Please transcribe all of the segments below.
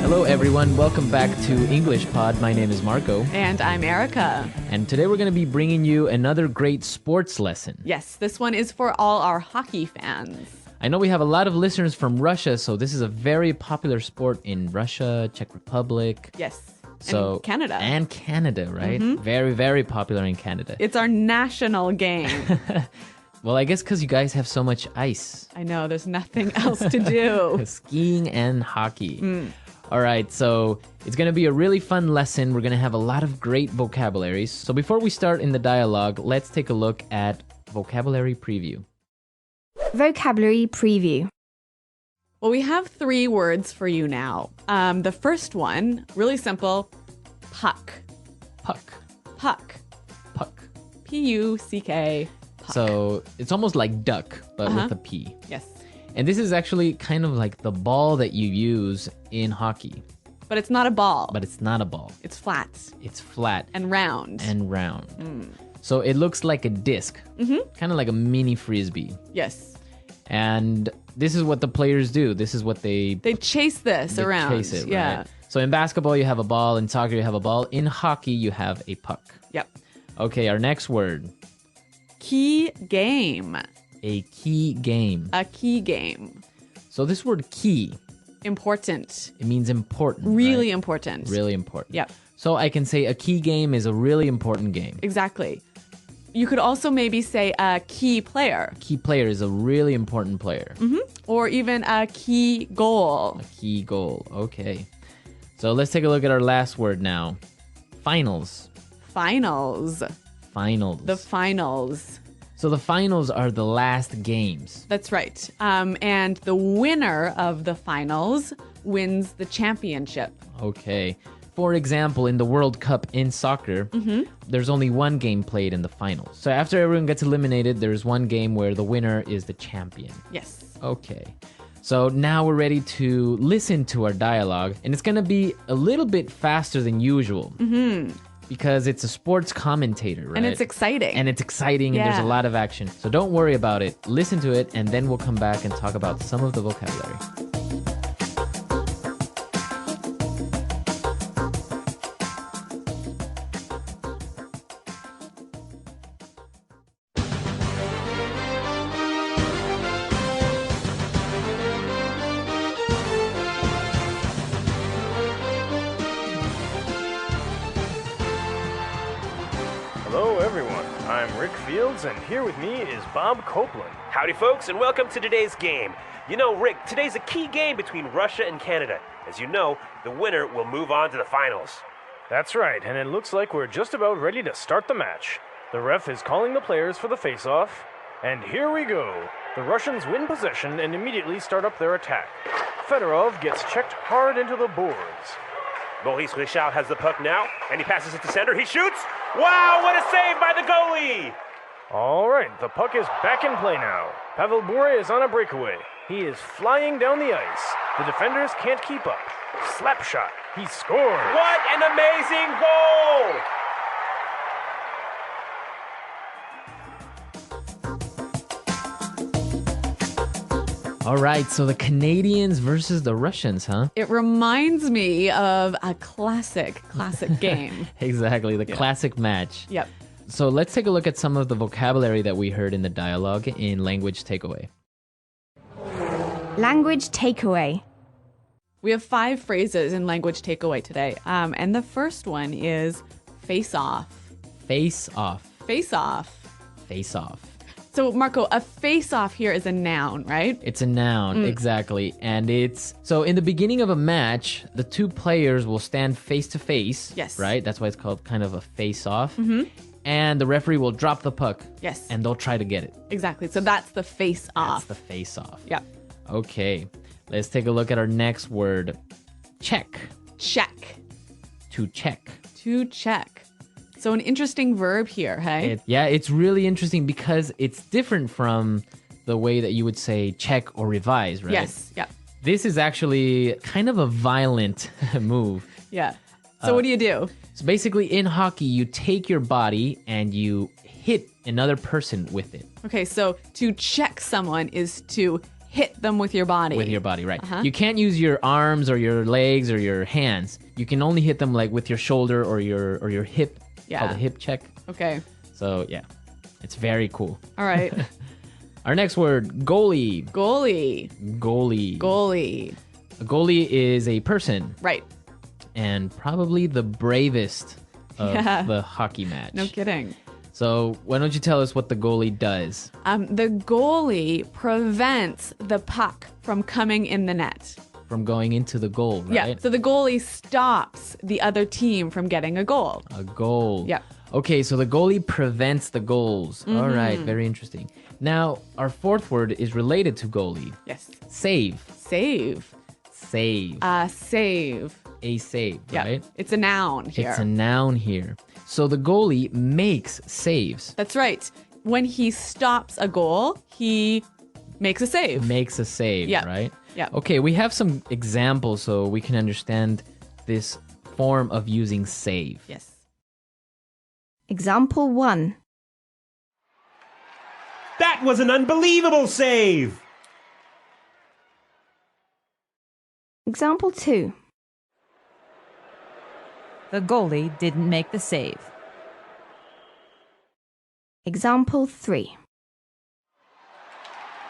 Hello, everyone. Welcome back to English Pod. My name is Marco. And I'm Erica. And today we're going to be bringing you another great sports lesson. Yes, this one is for all our hockey fans. I know we have a lot of listeners from Russia, so this is a very popular sport in Russia, Czech Republic. Yes. So, and Canada. And Canada, right? Very, very popular in Canada. It's our national game. Well, I guess because you guys have so much ice. I know, there's nothing else to do. Skiing and hockey. All right, so it's going to be a really fun lesson. We're going to have a lot of great vocabularies. So before we start in the dialogue, let's take a look at vocabulary preview. Vocabulary preview. Well, we have 3 words for you now. The first one, really simple, puck. Puck. Puck. Puck. P-U-C-K. Puck. So it's almost like duck, but with a P. Yes. And this is actually kind of like the ball that you use in hockey. But it's not a ball. But it's not a ball. It's flat. It's flat. And round. And round. So it looks like a disc. Kind of like a mini frisbee. Yes. And this is what the players do. This is what They chase this around. Chase it, yeah. right? So in basketball, you have a ball. In soccer, you have a ball. In hockey, you have a puck. Yep. Okay, our next word. Key game. A key game. A key game. So this word key, Important. it means important. Really right? important. Really important. Yep. So I can say a key game is a really important game. Exactly. You could also maybe say a key player. Key player is a really important player. Or even a key goal. A key goal. Okay. So let's take a look at our last word now. Finals. Finals. Finals. The finals. So the finals are the last games. That's right. And the winner of the finals wins the championship. Okay. For example, in the World Cup in soccer, there's only one game played in the finals. So after everyone gets eliminated, there's one game where the winner is the champion. Yes. Okay. So now we're ready to listen to our dialogue, and it's going to be a little bit faster than usual. Because it's a sports commentator, right? And it's exciting. And it's exciting, and there's a Yeah. lot of action. So don't worry about it. Listen to it, and then we'll come back and talk about some of the vocabulary. Hello, everyone. I'm Rick Fields, and here with me is Bob Copeland. Howdy, folks, and welcome to today's game. You know, Rick, today's a key game between Russia and Canada. As you know, the winner will move on to the finals. That's right, and it looks like we're just about ready to start the match. The ref is calling the players for the face-off, and here we go. The Russians win possession and immediately start up their attack. Fedorov gets checked hard into the boards. Maurice Richard has the puck now, and he passes it to center. He shoots! Wow, what a save by the goalie! All right, the puck is back in play now. Pavel Bure is on a breakaway. He is flying down the ice. The defenders can't keep up. Slap shot. He scored. What an amazing goal! All right, so the Canadians versus the Russians, huh? It reminds me of a classic game. Exactly, the classic match. Yep. So let's take a look at some of the vocabulary that we heard in the dialogue in Language Takeaway. Language takeaway. We have 5 phrases in language takeaway today. And the first one is face off. Face off. Face off. Face off. So, Marco, a face off here is a noun, right? It's a noun, exactly. And it's so in the beginning of a match, the two players will stand face to face. Yes. Right? That's why it's called kind of a face off. And the referee will drop the puck. Yes. And they'll try to get it. Exactly. So that's the face off. That's the face off. Yeah. Okay. Let's take a look at our next word. Check. Check. To check. To check. So an interesting verb here, hey? It's really interesting because it's different from the way that you would say check or revise, right? Yes. Yeah. This is actually kind of a violent move. Yeah. So what do you do? So basically in hockey, you take your body and you hit another person with it. Okay, so to check someone is to hit them with your body. With your body, right. You can't use your arms or your legs or your hands. You can only hit them like with your shoulder or your hip. Yeah. Called a hip check. Okay. So, yeah. It's very cool. All right. Our next word, goalie. Goalie. Goalie. Goalie. A goalie is a person Right. and probably the bravest of the hockey match. No kidding. So why don't you tell us what the goalie does? The goalie prevents the puck from coming in the net. From going into the goal, right? Yeah. So the goalie stops the other team from getting a goal. A goal. Yeah. Okay, so the goalie prevents the goals. All right, very interesting. Now, our fourth word is related to goalie. Yes. Save. Save. Save. Save. A save, Yeah. right? It's a noun here. It's a noun here. So the goalie makes saves. That's right. When he stops a goal, he makes a save. Makes a save, Yeah. right? Yeah. Okay, we have some examples so we can understand this form of using save. Yes. Example 1. That was an unbelievable save! Example 2. The goalie didn't make the save. Example 3.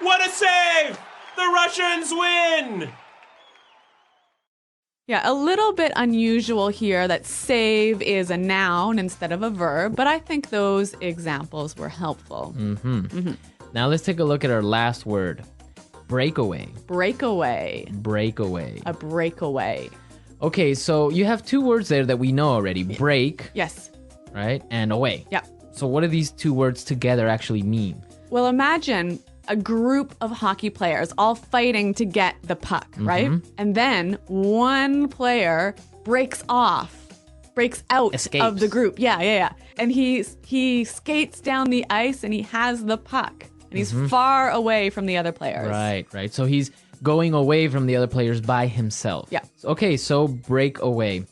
What a save! The Russians win! Yeah, a little bit unusual here that save is a noun instead of a verb, but I think those examples were helpful. Now let's take a look at our last word. Breakaway. Breakaway. Breakaway. A breakaway. Okay, so you have two words there that we know already. Break, Yes. right? And away. Yeah. So what do these two words together actually mean? Well, imagine a group of hockey players all fighting to get the puck, right? And then one player breaks out Escapes. of the group. Yeah. And he skates down the ice and he has the puck. And he's far away from the other players. Right. So he's going away from the other players by himself. Yeah. Okay, so break away.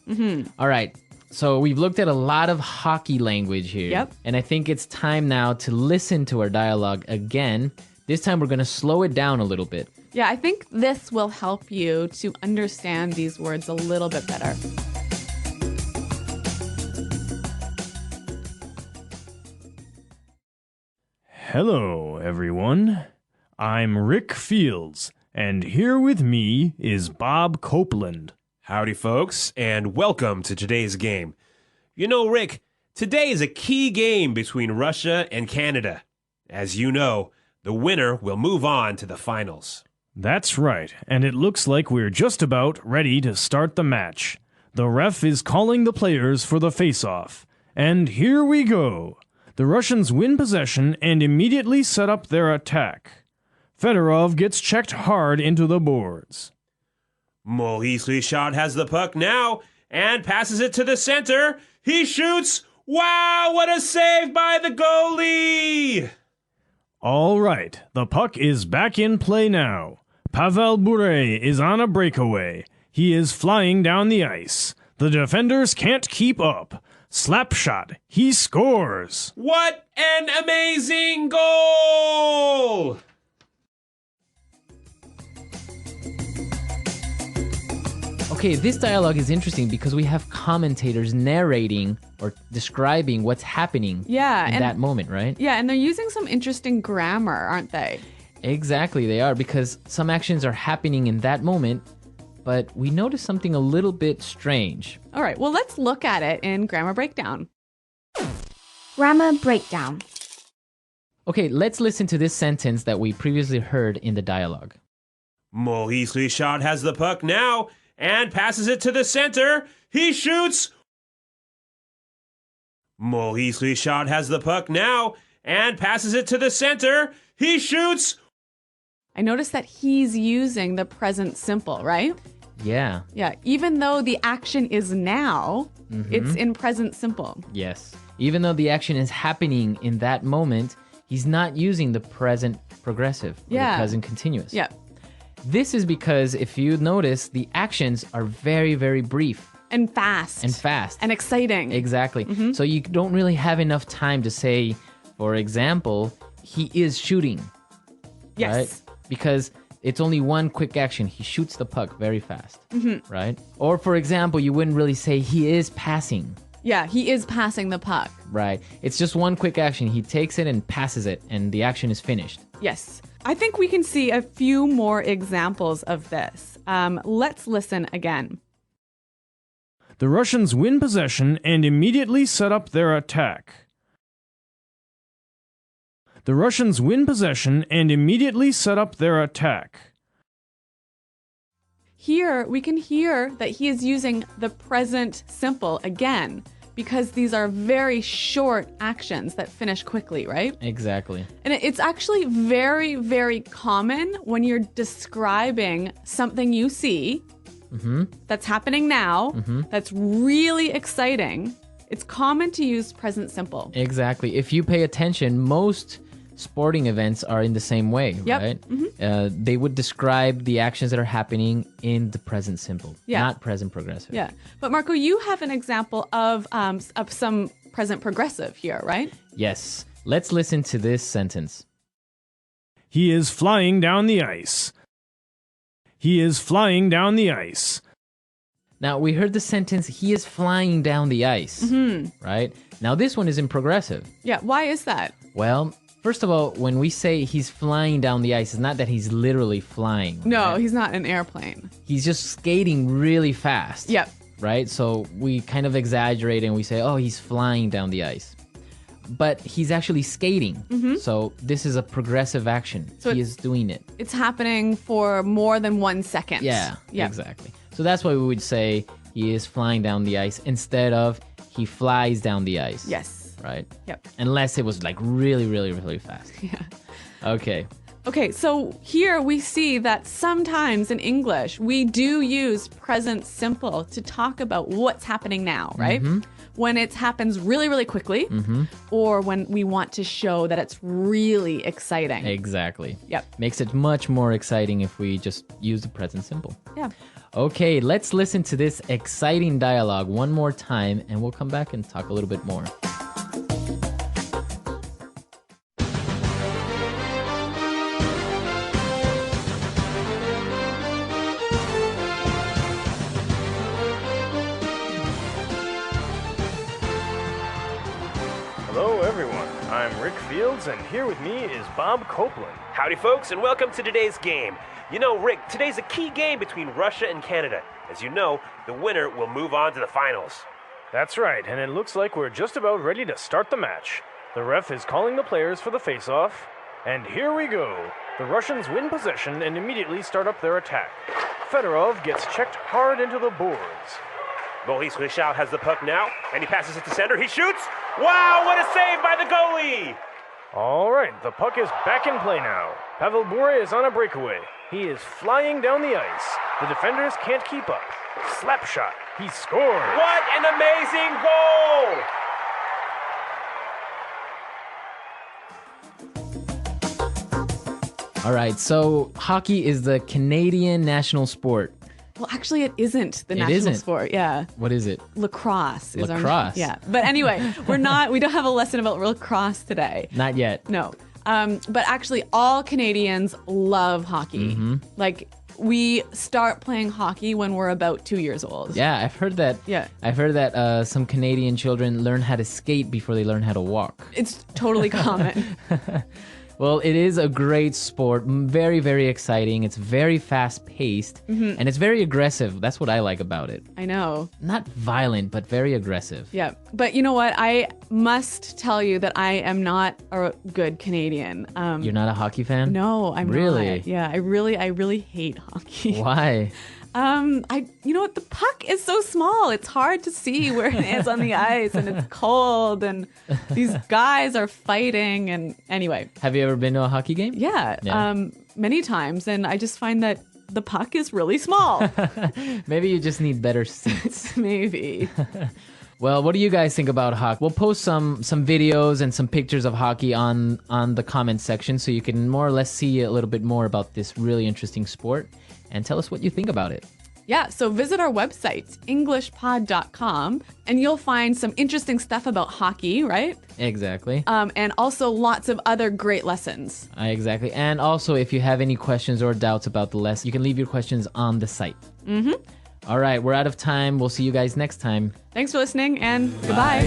All right. So we've looked at a lot of hockey language here. Yep. And I think it's time now to listen to our dialogue again. This time we're going to slow it down a little bit. Yeah, I think this will help you to understand these words a little bit better. Hello, everyone. I'm Rick Fields, and here with me is Bob Copeland. Howdy, folks, and welcome to today's game. You know, Rick, today is a key game between Russia and Canada. As you know, the winner will move on to the finals. That's right, and it looks like we're just about ready to start the match. The ref is calling the players for the face-off. And here we go. The Russians win possession and immediately set up their attack. Fedorov gets checked hard into the boards. Maurice Richard has the puck now and passes it to the center. He shoots. Wow, what a save by the goalie! All right, the puck is back in play now. Pavel Bure is on a breakaway. He is flying down the ice. The defenders can't keep up. Slap shot. He scores. What an amazing goal! Okay, this dialogue is interesting because we have commentators narrating or describing what's happening Yeah, in and- that moment, right? Yeah, and they're using some interesting grammar, aren't they? Exactly, they are, because some actions are happening in that moment, but we notice something a little bit strange. All right, well, let's look at it in Grammar Breakdown. Grammar breakdown. Okay, let's listen to this sentence that we previously heard in the dialogue. Maurice Richard has the puck now and passes it to the center. He shoots. Maurice Richard has the puck now and passes it to the center. He shoots. I noticed that he's using the present simple, right? Yeah, Yeah, even though the action is now, it's in present simple. yes. Even though the action is happening in that moment, he's not using the present progressive or Yeah. the present continuous. Yeah, This is because if you notice, the actions are very, very brief and fast. and fast. And exciting. Exactly. So you don't really have enough time to say, for example, he is shooting. Yes. Right? Because it's only one quick action. He shoots the puck very fast, right? Or for example, you wouldn't really say he is passing, Yeah, he is passing the puck. right? It's just one quick action. He takes it and passes it, and the action is finished. Yes. I think we can see a few more examples of this. Let's listen again. The Russians win possession and immediately set up their attack. The Russians win possession and immediately set up their attack. Here, we can hear that he is using the present simple again because these are very short actions that finish quickly, right? Exactly. And it's actually very, very common when you're describing something you see that's happening now, that's really exciting. It's common to use present simple. Exactly. If you pay attention, most sporting events are in the same way, Yep. right? They would describe the actions that are happening in the present simple, Yeah. not present progressive. Yeah. But Marco, you have an example of some present progressive here, right? Yes. Let's listen to this sentence. He is flying down the ice. He is flying down the ice. Now, we heard the sentence, he is flying down the ice, right? Now, this one is in progressive. Yeah. Why is that? Well, first of all, when we say he's flying down the ice, it's not that he's literally flying. No, right? he's not an airplane. He's just skating really fast. Yep. Right? So we kind of exaggerate and we say, oh, he's flying down the ice. But he's actually skating. So this is a progressive action. So he is doing it. It's happening for more than 1 second. Yeah, Yep. exactly. So that's why we would say he is flying down the ice instead of he flies down the ice. Yes. Right? Yep. Unless it was like really, really, really fast. Yeah. Okay. Okay, so here we see that sometimes in English we do use present simple to talk about what's happening now, right? When it happens really, really quickly, or when we want to show that it's really exciting. Exactly. Yep. Makes it much more exciting if we just use the present simple. Yeah. Okay, let's listen to this exciting dialogue one more time and we'll come back and talk a little bit more. Hello, everyone. I'm Rick Fields, and here with me is Bob Copeland. Howdy, folks, and welcome to today's game. You know, Rick, today's a key game between Russia and Canada. As you know, the winner will move on to the finals. That's right, and it looks like we're just about ready to start the match. The ref is calling the players for the face-off, and here we go. The Russians win possession and immediately start up their attack. Fedorov gets checked hard into the boards. Boris Richard has the puck now, and he passes it to center. He shoots! Wow, what a save by the goalie! All right, the puck is back in play now. Pavel Bure is on a breakaway. He is flying down the ice. The defenders can't keep up. Slap shot. He scores. What an amazing goal! All right, so hockey is the Canadian national sport. Well, actually, it isn't the It national isn't? sport. Yeah. What is it? Lacrosse is Lacrosse. Yeah. But anyway, we don't have a lesson about lacrosse today. Not yet. No. But actually, all Canadians love hockey. Like, we start playing hockey when we're about 2 years old. Yeah, I've heard that. Yeah. I've heard that some Canadian children learn how to skate before they learn how to walk. It's totally common. Well, it is a great sport, very, very exciting. It's very fast-paced, and it's very aggressive. That's what I like about it. I know. Not violent, but very aggressive. Yeah. But you know what? I must tell you that I am not a good Canadian. You're not a hockey fan? No, I'm Really? not. Yeah, I really hate hockey. Why? You know what? The puck is so small. It's hard to see where it is on the ice, and it's cold, and these guys are fighting. And anyway, Have you ever been to a hockey game? yeah, Yeah. many times, and I just find that the puck is really small. Maybe you just need better seats. Maybe. Well, what do you guys think about hockey? We'll post some videos and some pictures of hockey on the comment section so you can more or less see a little bit more about this really interesting sport and tell us what you think about it. Yeah, so visit our website, englishpod.com, and you'll find some interesting stuff about hockey, right? Exactly. And also lots of other great lessons. Exactly. And also, if you have any questions or doubts about the lesson, you can leave your questions on the site. Mm-hmm. All right, we're out of time. We'll see you guys next time. Thanks for listening, and goodbye.